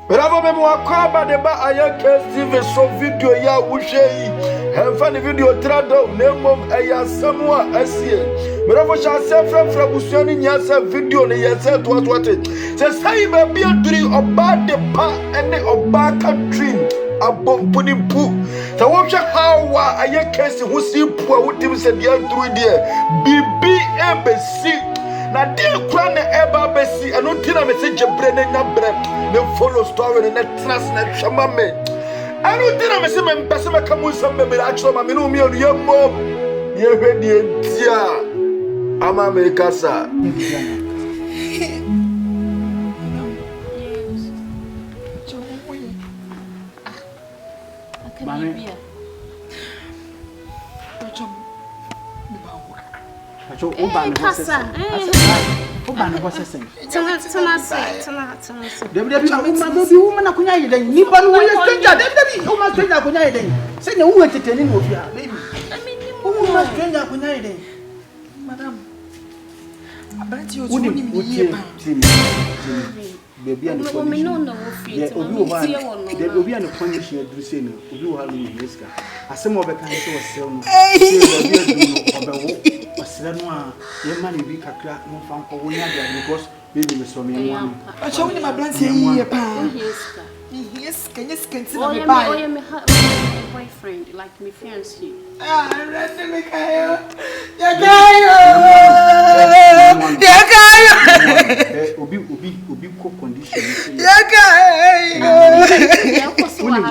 Bravo me mwakaba de ba ayake Steve so video ya wushei. Funny video trado nemom ayasamwa asie. Bravo chance fra busuani nyasa video ne yesa to what. Say say be duri oba de pa ene oba country abom punimpu. So what how ayake si husi pu a wutim se dia duru die. Bibi embassy na dia kwa na eba besi eno tina message bre na nyabre ne follow story na trust na chama me eno tina message me pese me kamu sambe me actually ma me no mi onu yemo ye hwedi ntia ama me kasa So, Oban was saying, Tana. The woman of Kunya, Nippon will stranger, almost stranger Kunya. Say no one to tell him of your baby. I mean, who must stranger Kunya? Madam, I bet you wouldn't baby and the there will be an condition of Lucina, who are in Meska. As some of the country was selling. Serenoa, your money be a crack no found for 1 year because baby was from me. I showed him my blanket here. Yes, can you skin my boyfriend like me fiancé? Ah, I'm ready to make a Ubi cook condition.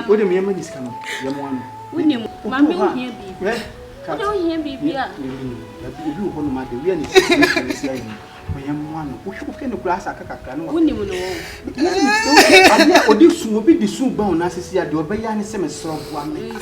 What the man is coming? Young one. We knew Mammy here be. I don't hear baby. You hold my dear. I am one who can grass a cacan. Wouldn't you know? Or this will be the soon bone as I see a Dobayan semester of 1 minute.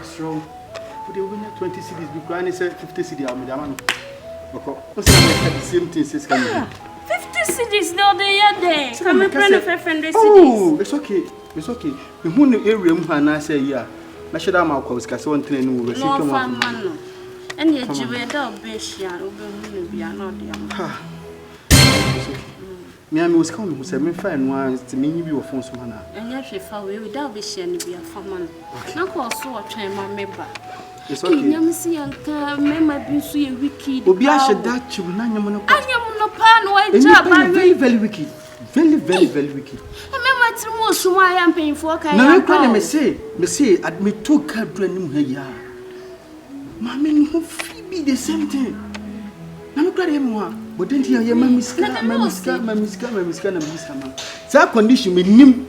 Strong. But they win 20 cities. We can say 50 cities. I'm the same thing. 50 cities. No, they are there. Come and friend of 500 cities. Oh, it's okay. It's okay. The whole area, I say, yeah. I should have my cause because one train will receive man. And yet, you were down, Bessia, we are not there. Me was coming who said me fine once to mean you were from Sumana. And yet, if I will without be sharing be a farmer. Not also a train, my member. It's okay. You see, and remember being so wicked. Obi, I should that you I am no pan white job. Very, very wicked. Very, very, very wicked. Remember to most who I am paying for. No, you can't say, admit 2 card random here. Mammy, who be the same thing. I'm glad I'm but then you my miska, that condition with him.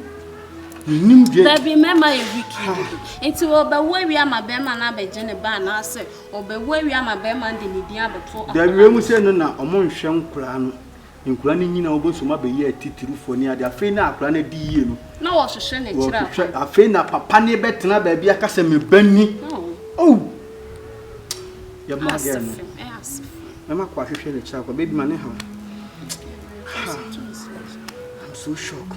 There be memory wicked. It's over where we are my bearman, I be Jenny Ban, I say, or be where we are my bearman, the Nidia. There we say no, among Sham Crown, in Cranning in our bones, so maybe a title for near the Afena, Cranny D. No, I should send it. A Fena, Papani better, baby, I can send me Benny. Oh, your mother. Mama kwa hwehwe le kira kwa baby mane ha. I'm so shocked.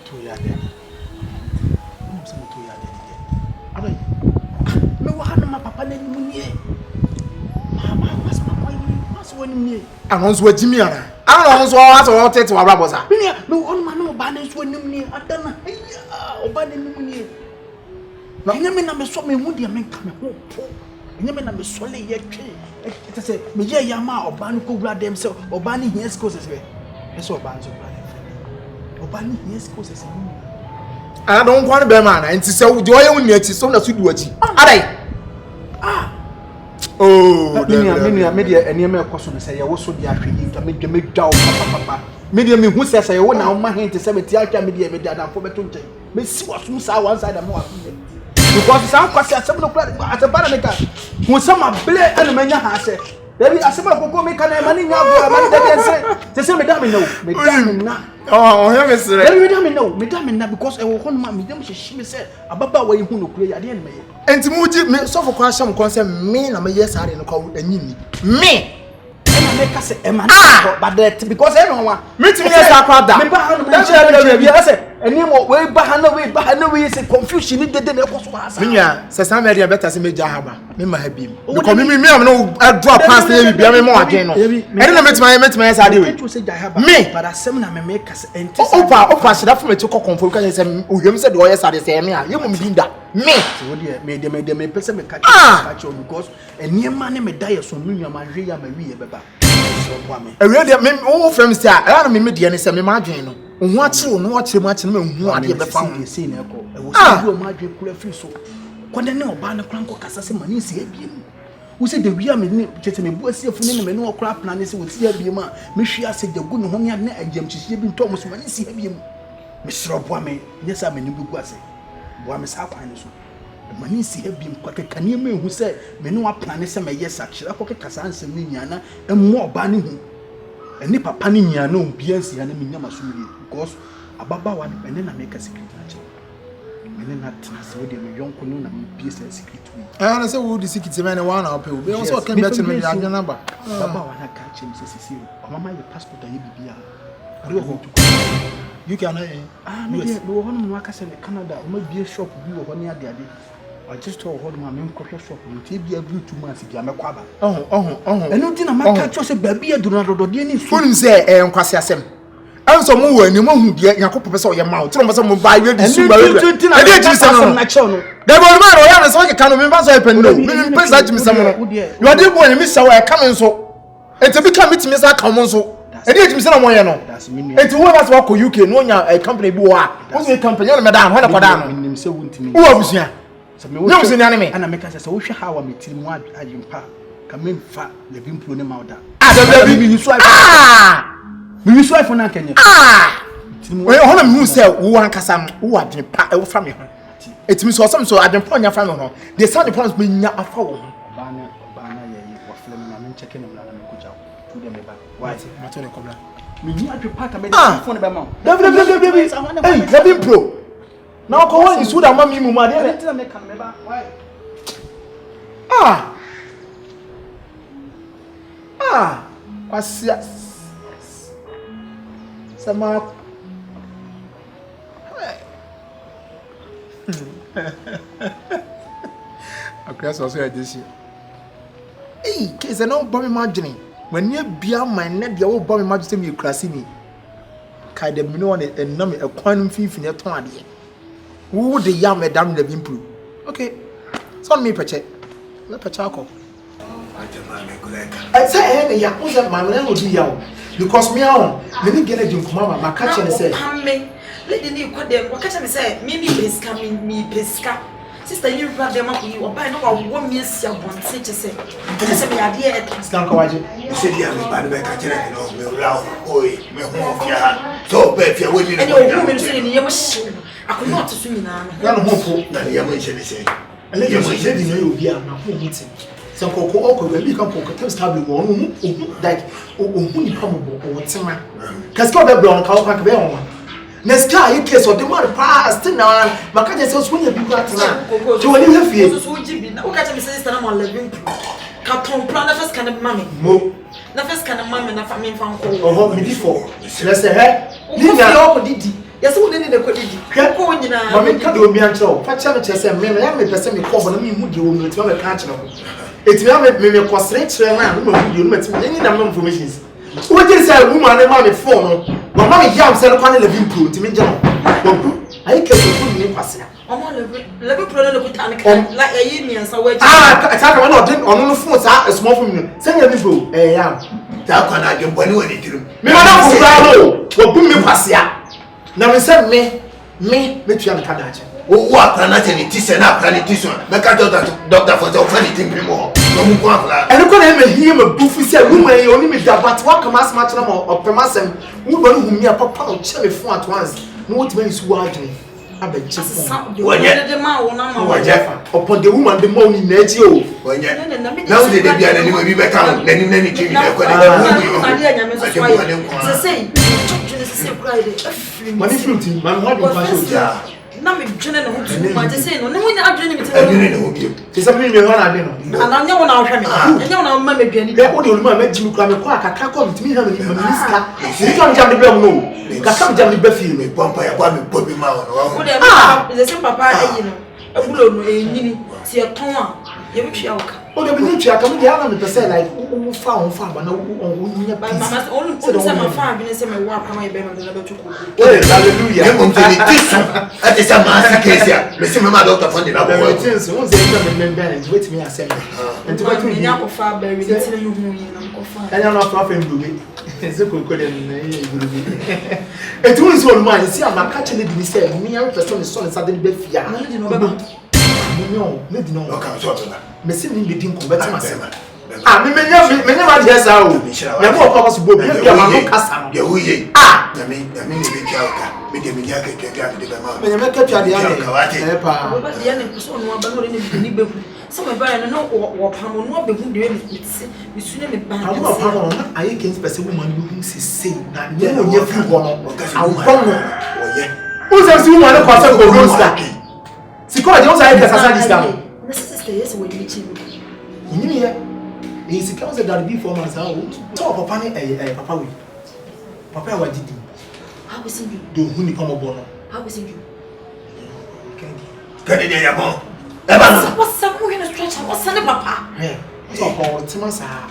To ya de. No se to ya de. Abai. Me wa hanu ma papa na ni munye. Mama was papa yi. Mas woni mnie. Anonso wajimi ara. Anonso wa so tete wa brabo sa. Me on ma no ba na so ni mnie adana. Oba na ni munye. Na nyame na me so me hu de me nka me ho po. Nyame na me so le ye twe. Ete se me ye ya ma oba no ko wura dem se oba ni hia skills se. Ese oba nso wura. Oba ni hia skills se. I don't want to be man and to say do I own it so na so do achi. Adai. Oh, media eni me ekoso no say ye wo so dia hwedi to me dwa papa. Media me hu say ye wo na wo ma hint say meti atwa media adamfo beto nchen. Me si waso sa one side am wa. Because some kwase asem no kula asebara me ka. Hu say ma ble ene manya ha say. Debi asema koko me ka na mani nya go mani debi say me da me no. Me da me na. Oh, hear me say. Debi me da me na because e wo hono ma me dem hyehyim say ababa wa yi hu no kula ya de ene me. Enti muji me so for kwa sham kon say me na me yes are no kwa anyini. Me make us a man, but that because everyone meeting yes, I called that. And you way behind way is a confusion. It didn't was. Minya, says some area better as a major harbor. Me my happy. Because me, I'm no drop past the baby more again. I didn't met my ass. I do it. Me, but as some make us and Opa, should have me to confirm. Can you say, you said, oh, yes, I say, you won't be that. Me, so dear, made them a person catch because a near money may die so many my real baby. I really mean all friends there. I don't mean me say me margin. What you much no who are the family scene echo. I was do margin cool free so. When they know ban cranko cassa money see who said the real me just me boy see for me no crap plan is with see be man. Me she said the good no me and Jim she been Thomas money see him. Mr. Boame, yes, I'm in Buguase. Boamis half so. Mani si ebim kwake kaniem ehu se me no aplan se me yes akira kwake kasa ansem ni nyana emo oba ne hu eni papa ne nyana obia nsia na menya masumiri because ababa wa ne na make secret ache me na trust we de me yonko no na me bia secret we na say wo di secret me na wa na ope obi so kan bia che me adwa number baba wa na ka che me se sisi o mama your passport ayi bibia do ho you can me de wo hono no aka se Canada o ma bia shop bi wo ho ne ade I just told her my main coffee shop will be able 2 months if you are quaba. Oh. And no dinner, my catch was a baby. I do not do any phone say, and Quasiasem. I'm so more and you won't get your professor or your mouth. Some buy you the super. I did you some natural. There was man or else I can't remember. I open no. Press me someone. You are the boy and miss our coming so. And to become it, Miss Akamoso. And yet, Miss Samoyano. That's me. And to what walk UK, no, a company boa. What's the company, Madame? What about him? So won't me. Who was here? No, it's an enemy. And I make us a social how I meet him. What I impart. Come in fat, the Vimpro name out. Will you swipe for Kenya? Well, hold on, who said, who are Cassam, who are the from you? It means some so I've been putting your family. The sound of plans being a foul. Banner, or Fleming, I'm checking them and I'm good out to them about. Why, Matona Cobra? You have to pack a phone about the Vimpro. Now go on, you should have mammy money. What's yes? Some okay, so say this year. Hey, case I know bomb imagining. When you be on my net, the old bomb imagine you classy me. Kind of no one and number a quantum fee in your tongue. Who the young madame the improve? Okay, so me peche. Let Pachako. I say, hey, ya who's that man will do you because me on. Let me get a drink, Mamma. My catch and say, let the new quad them. What catch me say? Me pesca, me pesca. Sister, you grab them up you or buy no one miss your one such as say. I said, me idea. You said, yeah, me by the back, I can't know. Me loud, oi, me home, yeah. So, bet you're waiting. And you're women saying, you must. I could not swim now. You're not hopeful that you are saying. And let you say, you will be a meeting. Some cocoa will become pocket stable one like who probable or whatever. Cascada brown cow pack bell. Nesca, you kiss or the one past now. Macaja says when you got to a little fear. What catch me says that I'm on living. Carton plan the first kind of mommy. Mo. The first kind of mommy na family fan ko. Oh, me before. Let's say hey. Ni na yo didi. Yes wo ni ko didi. Ko nyina. Mama ka do mi ancho. Pa cha me chese me ya me pese me ko bo na me hu de wo me ti ma me ka ancho. Eti ya me kosre kire na no ma hu de no ma ti ni na me informations. Wo je say woman na ma me phone no. Mama me yam say no kwa na living pro ti me jam. Ayi ke so ni kwase. Omo level pro no ko tan kan like ayi ni ansa wa ji. Ta ka no de onu no phone sa small phone no. Say ya me bro. Ya. Ta kwa na ge boni we ni tirim. Me ma na ko bra no. Wo bu me kwase a. Na me say me tuya me ka da ache. Wo akra na te ni tise na akra ni tise. Me ka doctor for the funny thing mo. No mu kwa akra. And ko na me hear me bufu say woman you only me da but what come as match na mo opemasem. Wo ba no hu me papa o che me phone at once. No what me su wa adwene. Abeje phone. Wonye de ma wo na ma. Wonye. Upon the woman the money na eji o. Wonye. Na wo de bia na ni we bi be ka na ni na ni timi de ko na money fruit man what do pass ya na me dwene na ho tu ma je say no ne wo na adwene mi te adwene na ho bi te say me ho na ade no ana nya wo na hwe me nya wo na ma me duane be o de oluma ma jimi kura me kwa kaka ko mitimi ha me miska ni kan jam de be no kaka jam de be fi me pompa ya kwa me bobi ma wo wo de me say papa ayi no abulo no enyini ti e ton a ye bi twa wo ka o de bi ni twa ka me de ana me pese like wo fa ba na wo nya ba mama onu say ma fa bi ne say me wa pa ma ye be no de na be chuku hallelujah e mo tini tisu ati sa ma asikesia me se mama doctor fund na bo wo tinso wo say me be wait me asem enti what we nya ko fa ba wi ni ti na yu hu yi na ko fa anya no fa fa ndume se ko de na ye gurubi enti wo so oluma ni si amaka che ne di ni say me ya person ni so ni sade ni be fia na di no be ba no le di no o ka so to na me se ni le di nko beti masema me menya ma dia sa o me mo ko so bo me ma no kasa ya wuye na me ni be twa ka me de me ya ka twa me de ba ma me ka twa dia ne pa ba dia ne so no ba no le ni be hu so me ba no wo pa mo no be hu de me se me su ne me ba na wo pa no na ayi ken person woman be hu se na ye no ye fi go no awu ko no wo ye o se si woman ko se ko rosta si ko je o sa ye ka sasa dis down na sister yes we ni chi ni ye is because that be for man's house so papa ni papa we papa wa didi how is you do hu ni komo bo no how is you kan de ya bon e ba no what's up we na stretch what's up papa so ko tima sa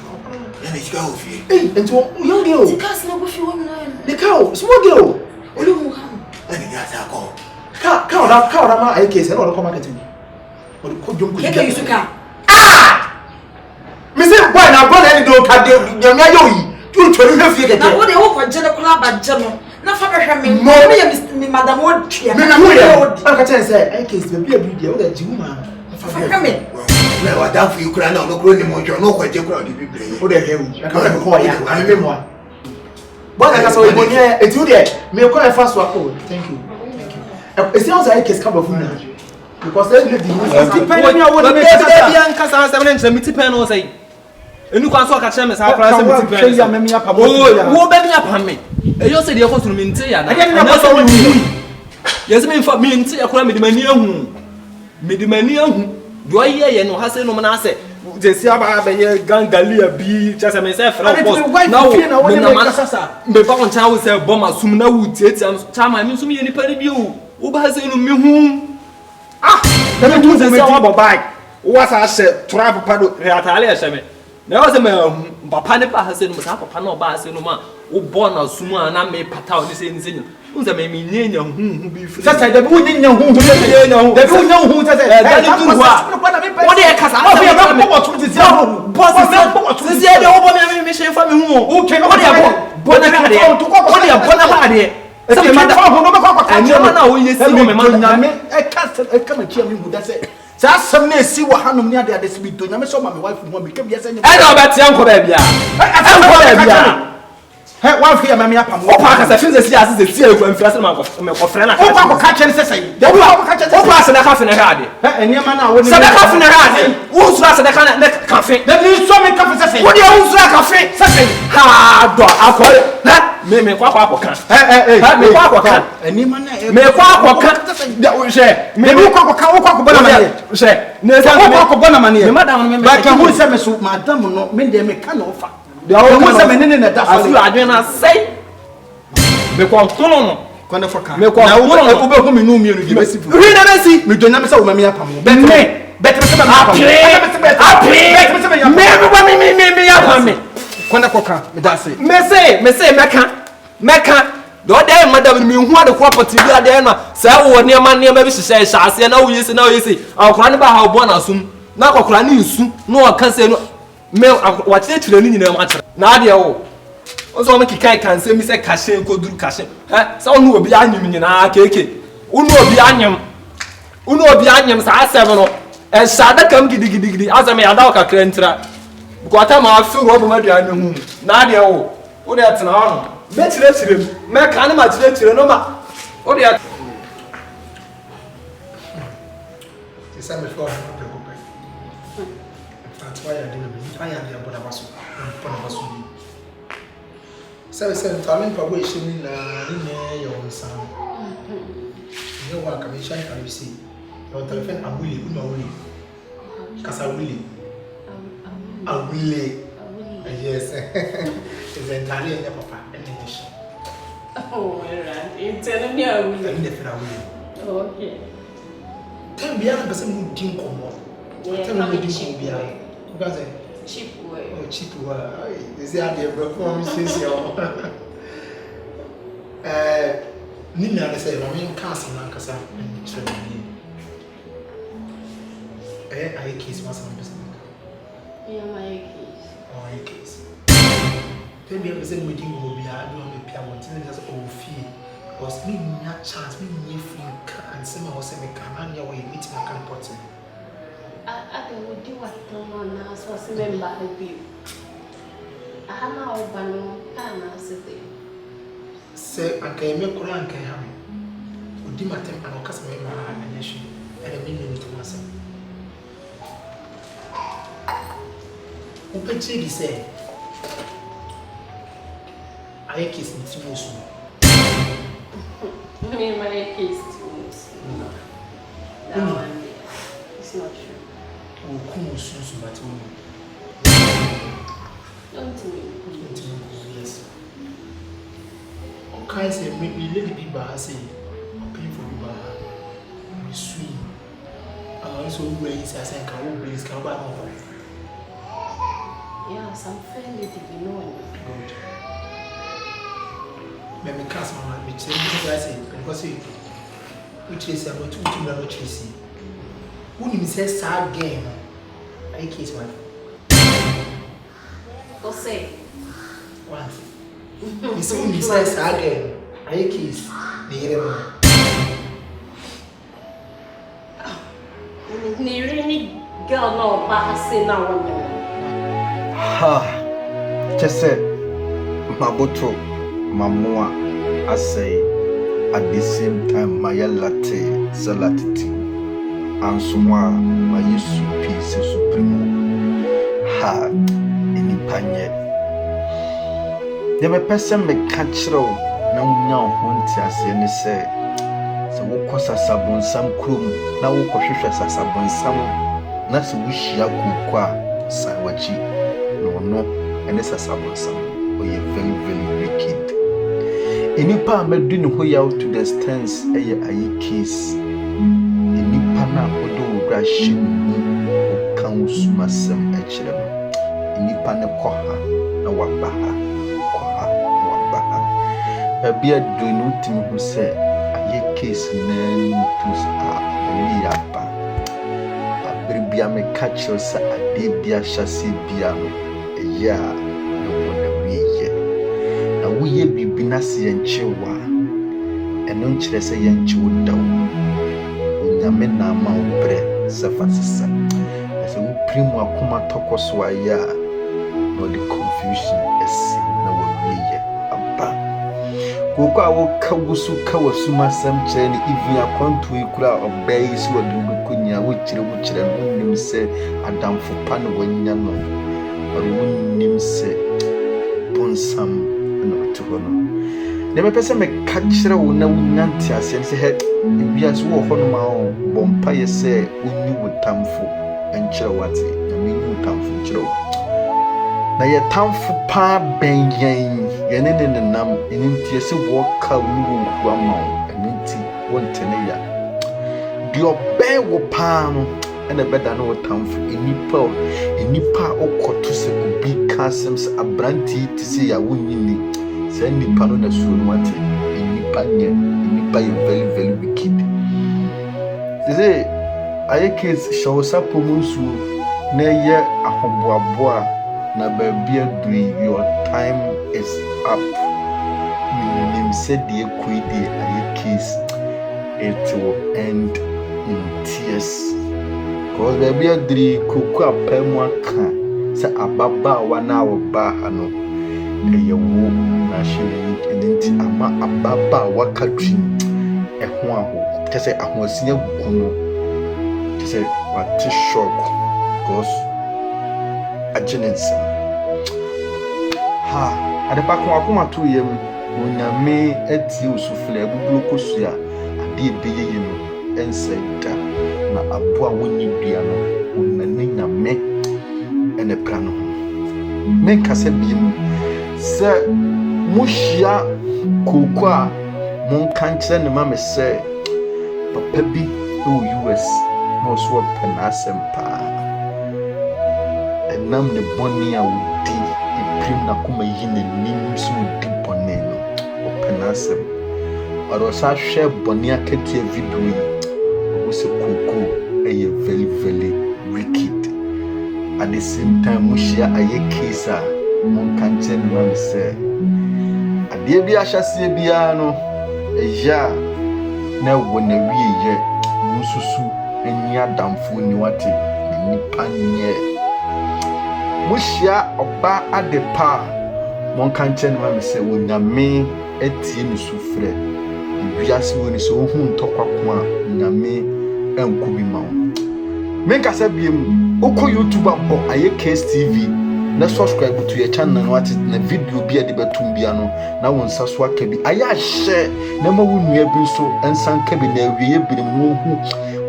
ya ni ka o fi ento young girl the cars na go fi wo na the cow small girl olu mu ha ani ya sa ko ka ma ai case no ko market ni o ko jom ko ke ka yusuka me say boy na boy na do ka de nyamia yo yi tu twori na fie keke na wo de wo ko je ne kula ba je no na fa behwe me Mo. me ya mi madam wo tua me na mo ye an ka chen say ai case be bia o da ji woman fa behwe me na wa da fu kura na no kro ni mo njo no ko je kura di bible o de hewu ka me ko ya an me mo boy na ka so ibo ni eti o de me ko na fa so ako thank you esi on say case ka ba fu na because they dey Ti pen mi awo ni me bia nka sa se me nche mi ti pen no say enu kwa so ka kire me sa akra se mi ti pen ya me mi apa bo wo be mi apa me e yo se de ko sunu mi nte ya na na so wo hu yes me fa mi nte ya kura me de mani ahu do ye no ha se no na se jesi aba be ye gangalia bi cha se me se fra post na wo me na ma sasa me pa kon cha wo se bo ma sum na wo tietia cha ma mi sum ye ni pa ni bi wo ba se no mi hu na me se wa bo bag wa sa se trap pa do atale ya sheme na wa se me papa ne pa ha se no sa papa na ba se no ma wo bo na sum na me pata o ni se unza me nyenya hu bi fi sasa da bu nyenya hu da bu nyenya hu sasa da ni tu wa wo de kasa o fi ba ko tu ti sia boss se se de wo bo me she fa me hu o ke no wo de bo na ka de wo de bo na ba de se me ma da ho no ba ko ka anya na wo ye si wo me ma nyame ka ma chia mi hu da se sa asem na esi wa hanom ni ade se bi to nyame so ma me wife mo me ka bi ese nya e na ba tia nko ba bia Hey, one for your mammy up. Oh, Parker, I feel the sea as the sea of my friend. Oh, catch and say, they will catch a pass and a half in a hardy. And your man, I wouldn't say half in a hardy. Who's last and I can't make cafe? Then you saw me cafe. What do you own like cafe? Ha, dog, I'll call it. Me quack can. Me quack can. And you man, me quack can. That was say, me quack can. Say, no, Madame, but who is a soup, Madame, no, men they make an offer. The always a man in the dust. I didn't say. Me quack, no. Quando for car. Me quack, no, over whom you know me. Read see. Me do not say, Mamma, better me. Quando coca, me that's it. Me say, Mecca. The other madam, me who had the property there, say, oh, near man, near maybe she says, I see now you see, I'll cry about how one assume. Now, I'll cry soon. No, I can't say no. What's it to the matter? Nadia, also, make can say, Mr. Cashin, go do cashin. Someone who will be behind you in our cake. Uno behind him. Uno behind him, I 7 and Sada come giddy, as I may allow a crentra. What am I feel over my dining? Nadia, oh, that's an honor. Let's him. Make animals let you know. Oh, yeah. It's a before that's why I didn't. I am the Bonabasu. So, talent probation in your son. You know what commission can you see? Your telephone, I'm willing, no willing. Because I willing. I willing. Yes. It's entirely a papa. Oh, right. It's telling me I will. Okay. Tell me, I'm going to come on. Tell me, cheap way. Because cheap way. Oh, cheap way. This is the idea of performance. Nina say, I mean, casting like us and training. I kiss myself. Yeah, my case. Oh, my case. Maybe I'm saying meeting will be a piano, just all fee. Was me not chance, me free and some of us can your way meet my camping. I don't do what someone else was remember of you. I have now one time I said, say, I can make Koran can have me. Would do my temper and customer and nation and a minute to myself. Open Chidi say, I kiss me too soon. Me, my kiss too soon. That one, it's not true. Oh, come soon, but don't me. Yes. Okay, say, maybe lady be by say, pay for you by we swim. I also raise as I can raise can buy more. Yes, I'm fairly to be known. Good. Maybe cast my mind, which say, because which is about 2 2 chasing. Who says sad game? I kiss my go say one. You see, who says sad game? I kiss the really girl no passing now. Ha, just said, Mabuto, Mamua, I say, at the same time, my latte, salatiti, and someone, my yusu piece supreme. Ha, any panye. There a person may catch row, no, won't I say, and say, so what was a sabon some crew, now what was a sabon some, not so wish ya kukwa, sawachi. No, and it's a sabon or you're very, very wicked. Any pa me do no out to the stance a case. Any pana odo rashim or counts masam echem. Any pana koha, no wabaha, koha, no wabaha. A beard do no team who said a case name to apa. A baby me catch us a debia chassis piano. Yeah, no wonder we yet. Now we ye be binasi and chewa, and non chesa yan chew down. Unyamena maubre, Safasisa. As a primo kuma tokoswaya, no the confusion is no we ye. koko a woka wusu ka wasuma sam kyerɛ ne even akwanto yi kura ɔbɛyi so wadu konya wo kyerɛ no nim sɛ adamfo pa no wonya no ɔro nim sɛ bonsam na ɔte hɔ no ne mepɛ sɛ meka kyerɛ wo na wonya nte ase sɛ hɛ ebia so wɔ hɔ no ma wo bompa yɛ sɛ wonni wo tamfo nkyerɛ wate na menni wo tamfo kyerɛ wo na yɛ tamfo pa bɛn yɛn ne nenam ɛnti ɛsɛ wɔka wo ne wo hu ama wo ɛnti wɔntene ya deɛ ɔbɛn wo paa no ɛna bɛda no wo tamfo enipa a ɔkɔto sɛ obi ka asɛm sɛ aberante te sɛ yɛ wonyini sɛ nipa no na suo no wate enipa yɛ very very wicked sɛ ayɛ case hyɛ wo sapo mu nsuo na ɛyɛ ahoboaboa na baabi aduri your time is up nim sɛ deɛ koi deɛ ayɛ case it will end in tears because baabi aduri koko apɛ mu aka sɛ ababaawa na wɔbaa ha no ɛyɛ wo na hyɛ nti ama ababaawa ka twim ɛho aho kyɛ sɛ ahoɔsen agugu no kyɛ sɛ wate shock because agye ne nsɛm adepa ko akoma to yam onyame atie usufle bubulu kosu a ade ebeye no ense da na aboa wonni bia no onnane nyame ene pra no me kasa biem sɛ muhia koko a mon kan kyerɛ ne ma me sɛ papa bi o US no so penasem pa enam ne boni a wodi prim na kuma yi n'anim so di bɔne no ɔpɛ n'asɛm ɔde ɔsa hwɛ bɔne akatua video yi ɔwɔ sɛ koko ɛyɛ very very wicked at the same time mo hyia ayɛ case a monka nkyɛn no ma me sɛ adeɛ bi ahyɛseɛ biara no ɛyɛ a na ɛwɔ na wieyɛ mo nsusu ani adamfo ni wate ne nipa nyɛ Mushia oba adepa mon kanchen ma me se wonyame atie ne sufre biase woni se wo hu ntokwa ko a nyame enku bi ma wo me kasa biem oko YouTube abo aye Case TV na subscribe to your channel no ati na video bi ade betum bia no na won sa so aka bi aya hye na ma wo nua bi so ensan ka bi na awie birim no hu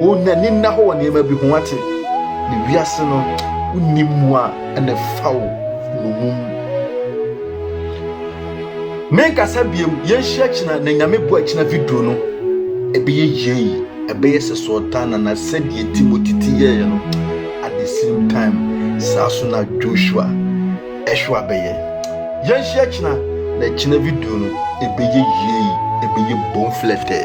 wo na ni na ho ne ma bi hu ati ne biase no unimwa ene fawo numum menka sabiem yenhia kina na nyame bo akina video no ebeye yei ebeye se sultana na sadie timotiti ye no at the same time saso na Joshua ehwa beye yenhia kina na kina video no ebeye yei ebeye bonflete